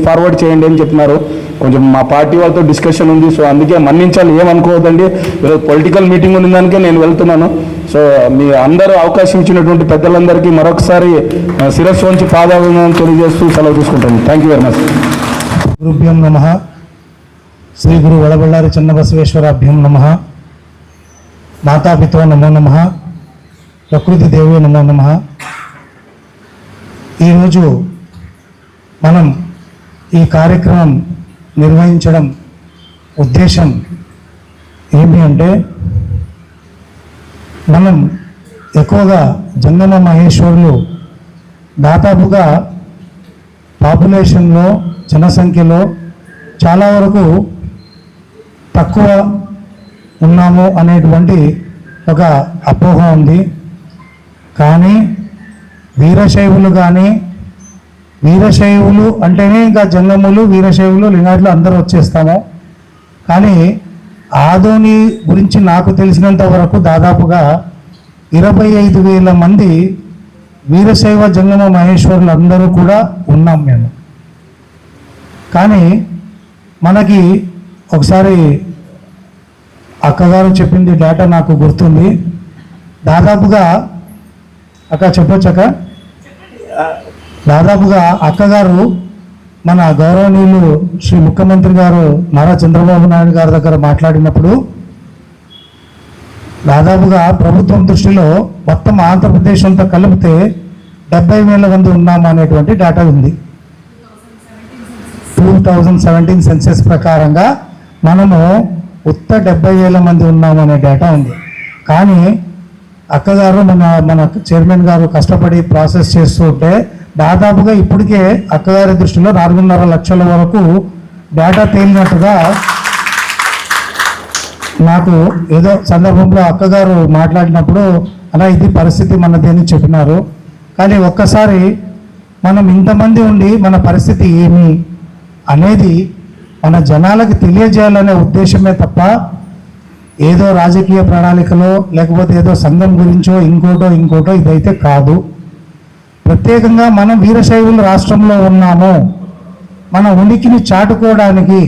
ఫార్వర్డ్ చేయండి అని చెప్తున్నారు. కొంచెం మా పార్టీ వాళ్ళతో డిస్కషన్ ఉంది. సో అందుకే మన్నించాలి, ఏమనుకోవద్దండి. ఈరోజు పొలిటికల్ మీటింగ్ ఉన్న దానికే నేను వెళ్తున్నాను. సో మీ అందరూ అవకాశం ఇచ్చినటువంటి పెద్దలందరికీ మరొకసారి శిరస్సు వంచి పాదాభివందనం తెలియజేస్తూ సెలవు తీసుకుంటాను. Thank you very much. గురుభ్యం నమః. శ్రీ గురు వడబళ్ళారి చెన్నబసవేశ్వరాభ్యం నమః. మాతాపితో నమో నమః. ప్రకృతి దేవే నమో నమః. ఈరోజు మనం ఈ కార్యక్రమం నిర్వహించడం ఉద్దేశం ఏమి అంటే, మనం ఎక్కువగా జంగమ మహేశ్వరులు దాదాపుగా పాపులేషన్లో, జనసంఖ్యలో చాలా వరకు తక్కువ ఉన్నాము అనేటువంటి ఒక అపోహ ఉంది. కానీ వీరశైవులు అంటేనే ఇంకా జంగములు, వీరశైవులు, లింగాయతులు అందరూ వచ్చేస్తాము. కానీ ఆదోని గురించి నాకు తెలిసినంత వరకు దాదాపుగా 25,000 మంది వీరశైవ జంగమ మహేశ్వరులు అందరూ కూడా ఉన్నాం మేము. కానీ మనకి ఒకసారి అక్కగారు చెప్పింది డేటా నాకు గుర్తుంది. దాదాపుగా అక్క చెప్పొచ్చక్క, దాదాపుగా అక్కగారు మన గౌరవనీయులు శ్రీ ముఖ్యమంత్రి గారు నారా చంద్రబాబు నాయుడు గారి దగ్గర మాట్లాడినప్పుడు దాదాపుగా ప్రభుత్వం దృష్టిలో మొత్తం ఆంధ్రప్రదేశ్ అంతా కలిపితే 70,000 మంది ఉన్నాము అనేటువంటి డేటా ఉంది. 2017 సెన్సెస్ ప్రకారంగా మనము ఉత్త 70,000 మంది ఉన్నాము అనే డేటా ఉంది. కానీ అక్కగారు మన చైర్మన్ గారు కష్టపడి ప్రాసెస్ చేస్తుంటే దాదాపుగా ఇప్పటికే అక్కగారి దృష్టిలో 4.5 లక్షల వరకు డేటా తేలినట్టుగా నాకు ఏదో సందర్భంలో అక్కగారు మాట్లాడినప్పుడు అలా ఇది పరిస్థితి మనది అని చెప్పినారు. కానీ ఒక్కసారి మనం ఇంతమంది ఉండి మన పరిస్థితి ఏమి అనేది మన జనాలకు తెలియజేయాలనే ఉద్దేశమే తప్ప ఏదో రాజకీయ ప్రణాళికలో లేకపోతే ఏదో సంఘం గురించో ఇంకోటో ఇదైతే కాదు. ప్రత్యేకంగా మనం వీరశైవులు రాష్ట్రంలో ఉన్నాము, మన ఉనికిని చాటుకోవడానికి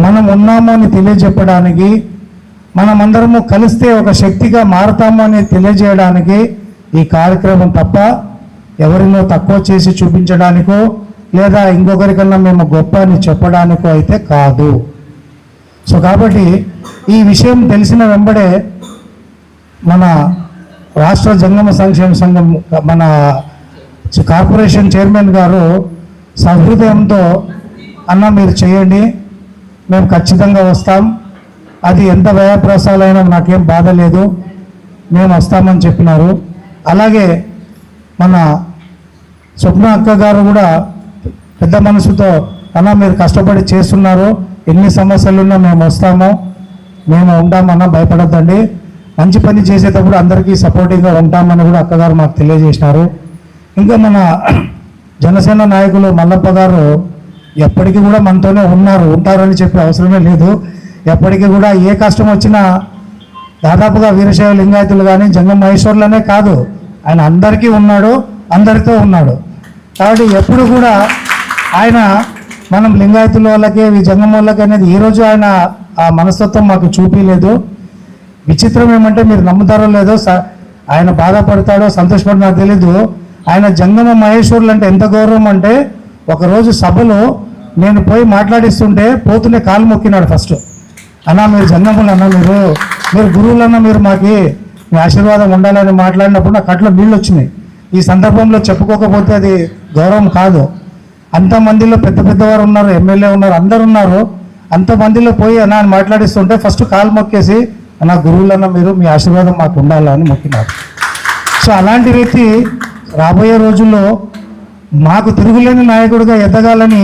మనం ఉన్నాము అని తెలియజెప్పడానికి, మనమందరము కలిస్తే ఒక శక్తిగా మారుతాము అని తెలియజేయడానికి ఈ కార్యక్రమం తప్ప ఎవరినో తక్కువ చేసి చూపించడానికో లేదా ఇంకొకరికన్నా మేము గొప్ప అని చెప్పడానికో అయితే కాదు. సో కాబట్టి ఈ విషయం తెలిసిన వెంబడే మన రాష్ట్ర జంగమ సంక్షేమ సంఘం మన కార్పొరేషన్ చైర్మన్ గారు సహృదయంతో అన్న మీరు చేయండి, మేము ఖచ్చితంగా వస్తాం, అది ఎంత వ్యయప్రసాలైనా నాకేం బాధ లేదు, మేము వస్తామని చెప్పినారు. అలాగే మన స్వప్న అక్క గారు కూడా పెద్ద మనసుతో అన్న మీరు కష్టపడి చేస్తున్నారు, ఎన్ని సమస్యలున్నా మేము వస్తాము, మేము ఉంటామన్నా భయపడద్దండి, మంచి పని చేసేటప్పుడు అందరికీ సపోర్టివ్గా ఉంటామని కూడా అక్కగారు మాకు తెలియజేసినారు. ఇంకా మన జనసేన నాయకులు మల్లప్ప గారు ఎప్పటికీ కూడా మనతోనే ఉంటారని చెప్పే అవసరమే లేదు. ఎప్పటికీ కూడా ఏ కష్టం వచ్చినా దాదాపుగా వీరశైవ లింగాయతులు కానీ జంగమ మహేశ్వరులనే కాదు, ఆయన అందరికీ ఉన్నాడు, అందరితో ఉన్నాడు. కాబట్టి ఎప్పుడు కూడా ఆయన మనం లింగాయతుల వాళ్ళకి జంగమ వాళ్ళకి అనేది ఈరోజు ఆయన ఆ మనస్తత్వం మాకు చూపించలేదు. విచిత్రం ఏమంటే మీరు నమ్ముతారో లేదో, ఆయన బాధపడతాడో సంతోషపడో నాకు తెలీదు. ఆయన జంగమ మహేశ్వరులు అంటే ఎంత గౌరవం అంటే ఒకరోజు సభలో నేను పోయి మాట్లాడిస్తుంటే పోతూనే కాలు మొక్కినాడు ఫస్ట్. అన్నా మీరు జంగములు అన్నా, మీరు గురువులన్నా, మీరు మాకి మీ ఆశీర్వాదం ఉండాలని మాట్లాడినప్పుడు నా కట్లో నీళ్ళు వచ్చినాయి. ఈ సందర్భంలో చెప్పుకోకపోతే అది గౌరవం కాదు. అంతమందిలో పెద్దవారు ఉన్నారు, ఎమ్మెల్యే ఉన్నారు, అందరు ఉన్నారు. అంతమందిలో పోయి అన్నా అని మాట్లాడిస్తుంటే ఫస్ట్ కాలు మొక్కేసి అన్నా గురువులన్నా మీరు మీ ఆశీర్వాదం మాకు ఉండాలని మొక్కినారు. సో అలాంటి వ్యక్తి రాబోయే రోజుల్లో మాకు తిరుగులేని నాయకుడిగా ఎదగాలని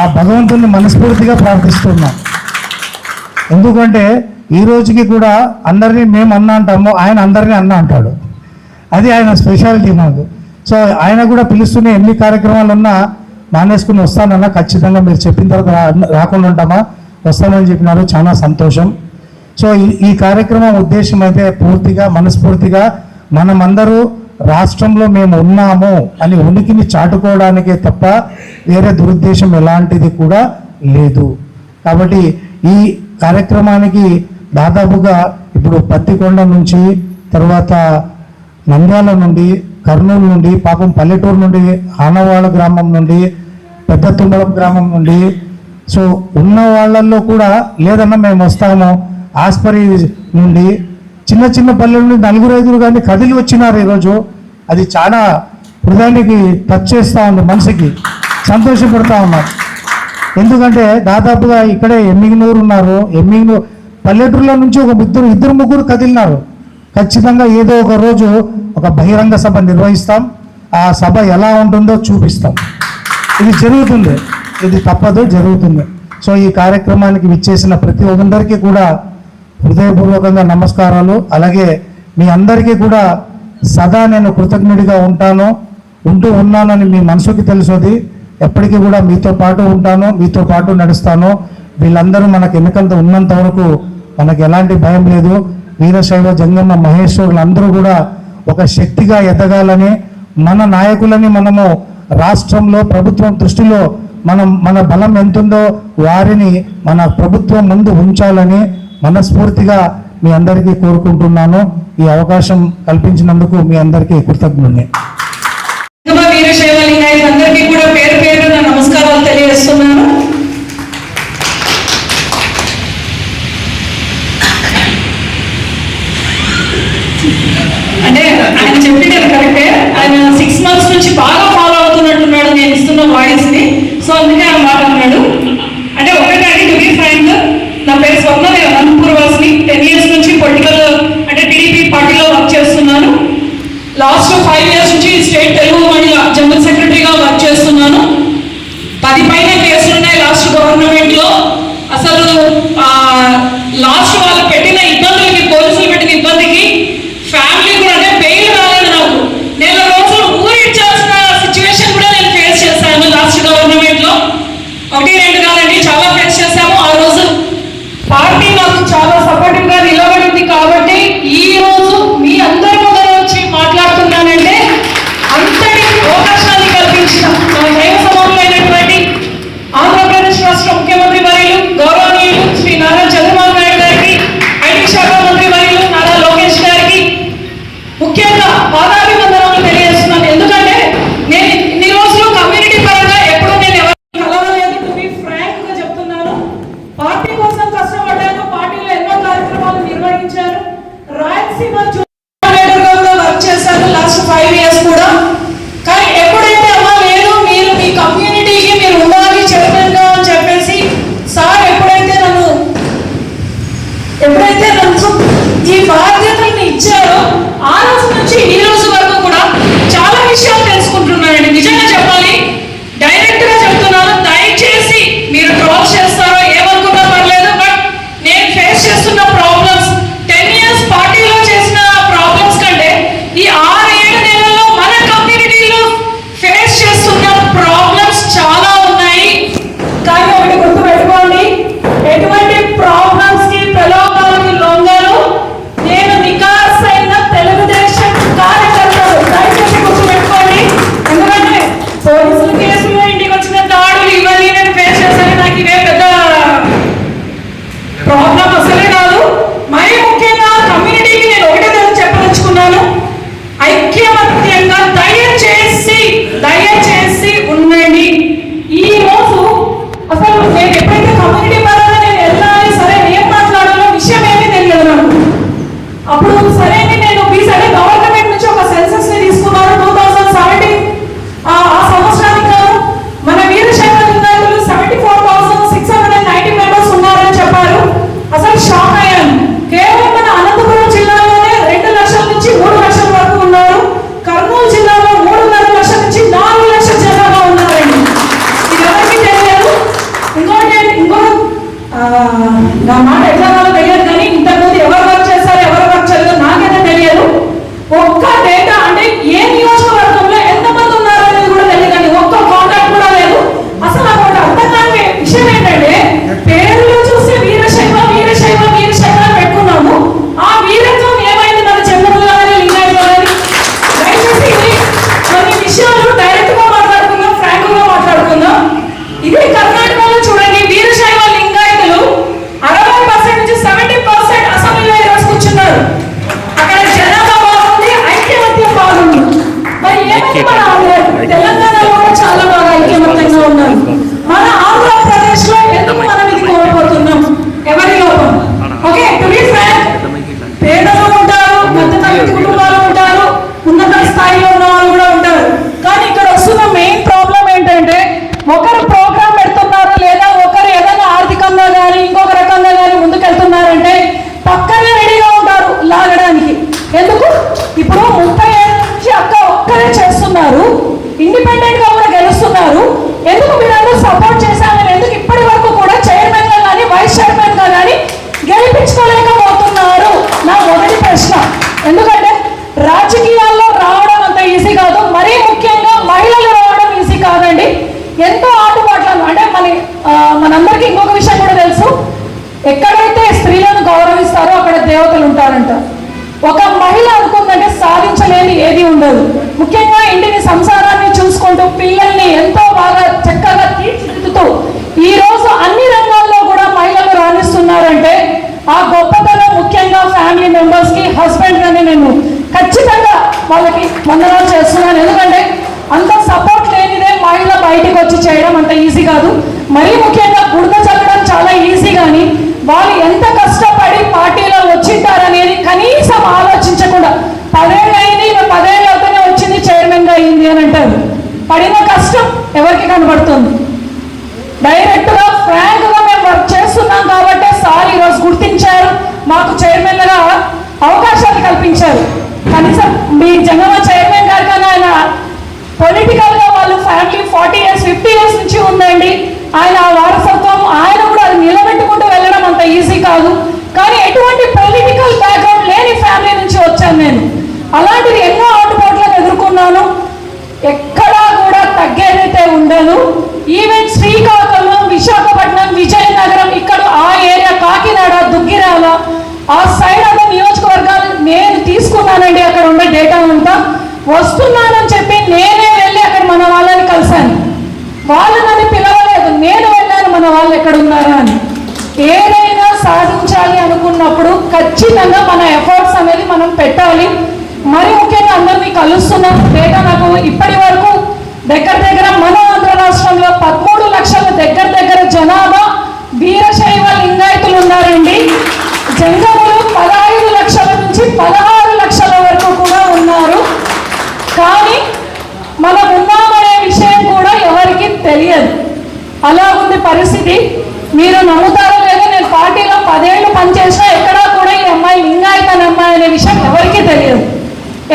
ఆ భగవంతుని మనస్ఫూర్తిగా ప్రార్థిస్తున్నాం. ఎందుకంటే ఈ రోజుకి కూడా అందరినీ మేము అన్న అంటాము, ఆయన అందరినీ అన్న అంటాడు. అది ఆయన స్పెషాలిటీ మాకు. సో ఆయన కూడా పిలుస్తూనే ఎన్ని కార్యక్రమాలు ఉన్నా మానేసుకుని వస్తానన్నా, ఖచ్చితంగా మీరు చెప్పిన తర్వాత రాకుండా ఉంటామా, వస్తామని చెప్పినారు, చాలా సంతోషం. సో ఈ కార్యక్రమం ఉద్దేశం అయితే పూర్తిగా మనస్ఫూర్తిగా మనమందరూ రాష్ట్రంలో మేము ఉన్నాము అని ఉనికిని చాటుకోవడానికే తప్ప వేరే దురుద్దేశం ఎలాంటిది కూడా లేదు. కాబట్టి ఈ కార్యక్రమానికి దాదాపుగా ఇప్పుడు పత్తికొండ నుంచి, తర్వాత నంద్యాల నుండి, కర్నూలు నుండి, పాపం పల్లెటూరు నుండి, ఆనవాళ్ళ గ్రామం నుండి, పెద్ద తుమ్మలం గ్రామం నుండి, సో ఉన్న వాళ్ళల్లో కూడా లేదన్నా మేము వస్తాము, ఆస్పరి నుండి, చిన్న పల్లెల నుండి 4-5 కానీ కదిలి వచ్చినారు ఈరోజు. అది చాలా హృదయానికి టచ్ చేస్తూ ఉంది, మనసుకి సంతోషపడుతూ ఉన్నారు. ఎందుకంటే దాదాపుగా ఇక్కడే ఎమ్మిగినూరు ఉన్నారు, ఎమ్మిగినూరు పల్లెటూరులో నుంచి ఒక ఇద్దరు ముగ్గురు కదిలినారు. ఖచ్చితంగా ఏదో ఒక రోజు ఒక బహిరంగ సభ నిర్వహిస్తాం, ఆ సభ ఎలా ఉంటుందో చూపిస్తాం. ఇది జరుగుతుంది, ఇది తప్పదు, జరుగుతుంది. సో ఈ కార్యక్రమానికి విచ్చేసిన ప్రతి ఒక్కరికి కూడా హృదయపూర్వకంగా నమస్కారాలు. అలాగే మీ అందరికీ కూడా సదా నేను కృతజ్ఞుడిగా ఉన్నానని మీ మనసుకి తెలుసుది. ఎప్పటికీ కూడా మీతో పాటు ఉంటాను, మీతో పాటు నడుస్తాను. వీళ్ళందరూ మనకు ఎన్నికలతో ఉన్నంత వరకు మనకు ఎలాంటి భయం లేదు. వీరశైవ జంగమ మహేశ్వరులు అందరూ కూడా ఒక శక్తిగా ఎదగాలని, మన నాయకులని మనము రాష్ట్రంలో ప్రభుత్వం దృష్టిలో మన బలం ఎంతుందో వారిని మన ప్రభుత్వం ముందు ఉంచాలని మనస్ఫూర్తిగా మీ అందరికీ కోరుకుంటున్నాను. ఈ అవకాశం కల్పించినందుకు మీ అందరికీ కృతజ్ఞుడిని. వీరశైవ లింగాయతులందరికీ కూడా పేరు పేరున నమస్కారాలు తెలియజేస్తున్నాను. అంటే ఆయన చెప్పింది కరెక్టే. ఆయన 6 months నుంచి బాగా ఫాలో అవుతున్నట్టున్నాడు నేను ఇస్తున్న వాయిస్ ని. సో అందుకే ఆయన మాట అన్నాడు. అంటే ఒకటండి, టు బి ఫ్రాంక్, నా పేరు స్వప్న, నేను అనంతపూర్ వాసిని. 10 years నుంచి పొలిటికల్ అంటే టీడీపీ పార్టీలో వర్క్ చేస్తున్నాను. లాస్ట్ 5 years నుంచి స్టేట్ తెలుగు మహిళ జనరల్ సెక్రటరీగా వర్క్ చేస్తున్నాను. 10 పైన కేసులు ఉన్నాయి లాస్ట్ గవర్నమెంట్ లో. అసలు లాస్ట్ వాళ్ళు పెట్టిన ఇబ్బందులకి, పోలీసులు పెట్టిన ఇబ్బందికి ఫ్యామిలీ కూడా అంటే బెయిల్ రాలేదు నాకు. నెల రోజులు ఊరి ఇచ్చాల్సిన సిచ్యువేషన్ కూడా నేను ఫేస్ చేశాను లాస్ట్ గవర్నమెంట్ లో. 1-2 కాదండి, చాలా ఫేస్ చేశాము. ఆ రోజు పార్టీ నాకు చాలా సపోర్టివ్ గా నిలబడింది కాబట్టి ఈ రోజు మీ అందరి ముందర వచ్చి మాట్లాడుతున్నానంటే అంతటి అవకాశాన్ని కల్పించిన మన దైవ సమానులైనటువంటి ఆంధ్రప్రదేశ్ రాష్ట్ర ముఖ్యమంత్రి వర్యులు గౌరవనీయులు శ్రీ నారా చంద్రబాబు నాయుడు గారికి, ఐటీ శాఖ మంత్రి వర్యులు నారా లోకేష్ గారికి ముఖ్యంగా పాదాభివందనాలు తెలియజేస్తున్నాను. ఎందుకంటే నేను ఇన్ని రోజులు కమ్యూనిటీ పరంగా ఎప్పుడు నేను ఎవరిని కలవలేదు. టు బి ఫ్రాంక్ గా చెప్తున్నాను. పార్టీ కోసం కష్టపడ్డాను, పార్టీలో ఎన్నో కార్యక్రమాలు నిర్వహించాను. రాయలసీమ లీడర్గా కూడా వర్క్ చేశాను లాస్ట్ 5 years కూడా. కానీ ఎప్పుడైతే అమ్మా లేదు, మీరు మీ కమ్యూనిటీకి మీరు ఉండాలి చైర్మన్ గా అని చెప్పేసి సార్ ఎప్పుడైతే నన్ను ఈ బాధ్యతల్ని ఇచ్చారో ఆ రోజు నుంచి ఈ రోజు వరకు కూడా చాలా విషయాలు తెలుసుకుంటున్నానండి. నిజంగా చెప్పాలి, డైరెక్ట్ గా చెప్తున్నాను. దయచేసి మీరు ట్రోల్ చేస్తారో ఏమనుకున్నా పర్లేదు, బట్ నేను ఫేస్ చేస్తున్న ప్రాబ్లమ్స్ 10 years పార్టీలో చేసిన ప్రాబ్లమ్స్ కంటే ఈ 6-7 నెలల్లో మన కమ్యూనిటీలో ఫేస్ చేస్తున్న ప్రాబ్లమ్స్ చాలా ఉన్నాయి. కానీ ఒకటి గుర్తుపెట్టుకోండి, ఎటువంటి ప్రాబ్లమ్స్ కి ప్రలోభాలకి లొంగను. నేను నికాసైన తెలుగుదేశం కార్యకర్తలు, దయచేసి గుర్తుపెట్టుకోండి. ఎందుకంటే పోలీసుల కేసులు, ఇంటికి వచ్చిన దాడులు ఇవన్నీ నేను ఫేస్ చేశాను. నాకు ఇవే పెద్ద ప్రాబ్లం అసలే కాదు. మరి ముఖ్యంగా కమ్యూనిటీకి నేను ఒకటే చెప్పదలుచుకున్నాను, ఐక్యమత్యంగా దయచేసి ఉండండి. ఈ రోజు అసలు నేను ఎప్పుడైతే కమ్యూనిటీ పరంగా నేను వెళ్ళాలి, సరే ఏం మాట్లాడాలో విషయం ఏమీ తెలియదు నాకు. అప్పుడు సరే నేను గవర్నమెంట్ నుంచి ఒక సెన్సస్ ని తీసుకున్నారు 2017. ఆ సంవత్సరానికి మన వీరశైవ లింగాయతులు 74,690 members ఉన్నారని చెప్పారు. అసలు షాక్ అయ్యాను. కేవలం మన అనంతపురం జిల్లాలోనే 2 లక్షల నుంచి 3 లక్షల వరకు ఉన్నారు. కర్నూలు జిల్లాలో 3.5 లక్షల నుంచి 4 లక్షల జనాభా ఉన్నారండి. ఇది ఎవరికి తెలియదు. ఇంకో నా మాట ఎట్లా తెలియదు, కానీ ఇంతకుముందు ఎవరు వర్క్ చేశారు ఎవరు వర్క్ చేయలేదు నాకే అంట. ఒక మహిళ అనుకుందంటే సాధించలేని ఏది ఉండదు. ముఖ్యంగా ఇంటిని సంసారాన్ని చూసుకుంటూ పిల్లల్ని ఎంతో బాగా చక్కగా తీర్చిదిద్దుతూ ఈ రోజు అన్ని రంగాల్లో కూడా మహిళలు రాణిస్తున్నారంటే ఆ గొప్పతనం ముఖ్యంగా ఫ్యామిలీ మెంబర్స్ కి, హస్బెండ్ గానే నేను ఖచ్చితంగా వాళ్ళకి వందనాలు చేస్తున్నాను. ఎందుకంటే అంత సపోర్ట్ లేనిదే మహిళ బయటికి వచ్చి చేయడం అంత ఈజీ కాదు. మరీ ముఖ్యంగా బురద చల్లడం చాలా ఈజీ, కానీ వాళ్ళు ఎంత కష్టపడి పార్టీలో వచ్చింటారనేది కనీసం ఆలోచించకుండా 10 ఏళ్ళు అయింది, 10 ఏళ్ళు అవుతూనే వచ్చింది, చైర్మన్గా అయింది అని అంటారు. పడిన కష్టం ఎవరికి కనబడుతుంది? డైరెక్ట్గా ఫ్రాంక్గా మేము వర్క్ చేస్తున్నాం కాబట్టి సార్ ఈరోజు గుర్తించారు, మాకు చైర్మన్గా అవకాశాలు కల్పించారు. కనీసం మీ జంగమ చైర్మన్ గారు కానీ ఆయన పొలిటికల్గా వాళ్ళు ఫ్యామిలీ 40 years 50 years నుంచి ఉందండి. ఆయన ఆ వారసత్వం ఆయన కూడా అది నిలబెట్టుకుంటూ వెళ్ళడం అంత ఈజీ కాదు. కానీ ఎటువంటి పొలిటికల్ బ్యాక్గ్రౌండ్ లేని ఫ్యామిలీ నుంచి వచ్చాను నేను. అలాంటిది ఎన్నో ఆటుపోట్లను ఎదుర్కొన్నాను. ఎక్కడా కూడా తగ్గేదైతే ఉండదు. ఈవెన్ శ్రీకాకుళం, విశాఖపట్నం, విజయనగరం, ఇక్కడ ఆ ఏరియా, కాకినాడ, దుగ్గిరాల ఆ సైడ్ అంతా నియోజకవర్గాలు నేను తీసుకున్నానండి. అక్కడ ఉన్న డేటా అంతా వస్తున్నానని చెప్పి నేనే వెళ్ళి అక్కడ మన వాళ్ళని కలిశాను. వాళ్ళు నన్ను పిలవలేదు, నేను వెళ్ళాను మన వాళ్ళు ఎక్కడ ఉన్నారా అని. ఏదైనా సాధించాలి అనుకున్నప్పుడు ఖచ్చితంగా మన ఎఫర్ట్స్ అనేది మనం పెట్టాలి. మరి ముఖ్యంగా అందరినీ కలుస్తున్నాం. డేటా నాకు ఇప్పటి వరకు దగ్గర మన ఆంధ్ర రాష్ట్రంలో 13 లక్షల దగ్గర జనాభా వీరశైవ లింగాయతులు ఉన్నారండి. జంగములు 15 లక్షల నుంచి 16 లక్షల వరకు కూడా ఉన్నారు. కానీ మనం ఉన్నామనే విషయం కూడా ఎవరికి తెలియదు. అలా ఉంది పరిస్థితి. మీరు నమ్ముతారో లేదో, నేను పార్టీలో 10 ఏళ్ళు పనిచేసినా ఎక్కడా కూడా ఈ అమ్మాయి లింగాయత అమ్మాయి అనే విషయం ఎవరికీ తెలియదు.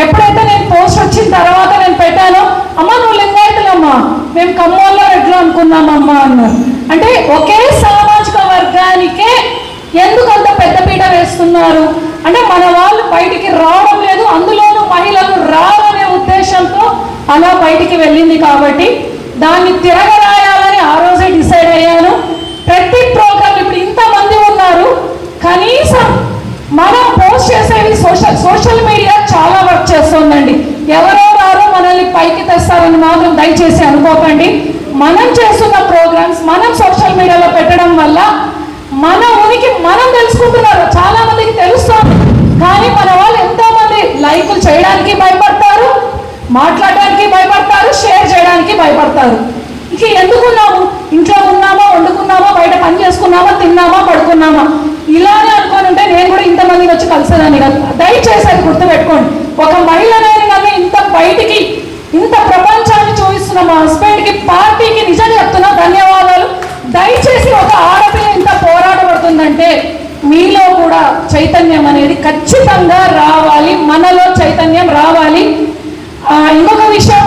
ఎప్పుడైతే నేను పోస్ట్ వచ్చిన తర్వాత నేను పెట్టానో, అమ్మ నువ్వు లింగాయతులమ్మా, మేము ఖమ్మంలో ఎట్లా అనుకున్నామమ్మా అన్నారు. అంటే ఒకే సామాజిక వర్గానికే ఎందుకు అంత పెద్దపీట వేస్తున్నారు అంటే మన వాళ్ళు బయటికి రావడం లేదు, అందులోనూ మహిళలు రావనే ఉద్దేశంతో అలా బయటికి వెళ్ళింది. కాబట్టి దాన్ని తిరగరాయాలని ఆ రోజే డిసైడ్ అయ్యాను. ప్రతి ప్రోగ్రామ్ ఇప్పుడు ఇంతమంది ఉన్నారు, కనీసం మనం పోస్ట్ చేసేవి సోషల్ మీడియా చాలా వర్క్ చేస్తుందండి. ఎవరో రారో మనల్ని పైకి తెస్తారని మాత్రం దయచేసి అనుకోకండి. మనం చేస్తున్న ప్రోగ్రామ్స్ మనం సోషల్ మీడియాలో పెట్టడం వల్ల మన ఉనికి మనం తెలుసుకుంటున్నారు. చాలా మందికి తెలుస్తుంది, కానీ మన వాళ్ళు ఎంతో మంది లైకులు చేయడానికి భయపడతారు, మాట్లాడడానికి భయపడతారు, షేర్ చేయడానికి భయపడతారు. ఇక ఎందుకున్నాము? ఇంట్లో ఉన్నామా, వండుకున్నామా, బయట పని చేసుకున్నామా, తిన్నామా, పడుకున్నామా, ఇలానే అనుకోని ఉంటే నేను కూడా ఇంతమందిని వచ్చి కలిసేదాన్ని కదా. దయచేసి అది గుర్తుపెట్టుకోండి. ఒక మహిళనైనా నన్ను ఇంత బయటికి ఇంత ప్రపంచాన్ని చూపిస్తున్న మా హస్బెండ్కి, పార్టీకి నిజంగా చెప్తున్నా ధన్యవాదాలు. దయచేసి ఒక ఆడపిల్ల ఇంత పోరాటపడుతుందంటే మీలో కూడా చైతన్యం అనేది ఖచ్చితంగా రావాలి, మనలో చైతన్యం రావాలి. ఇంకొక విషయం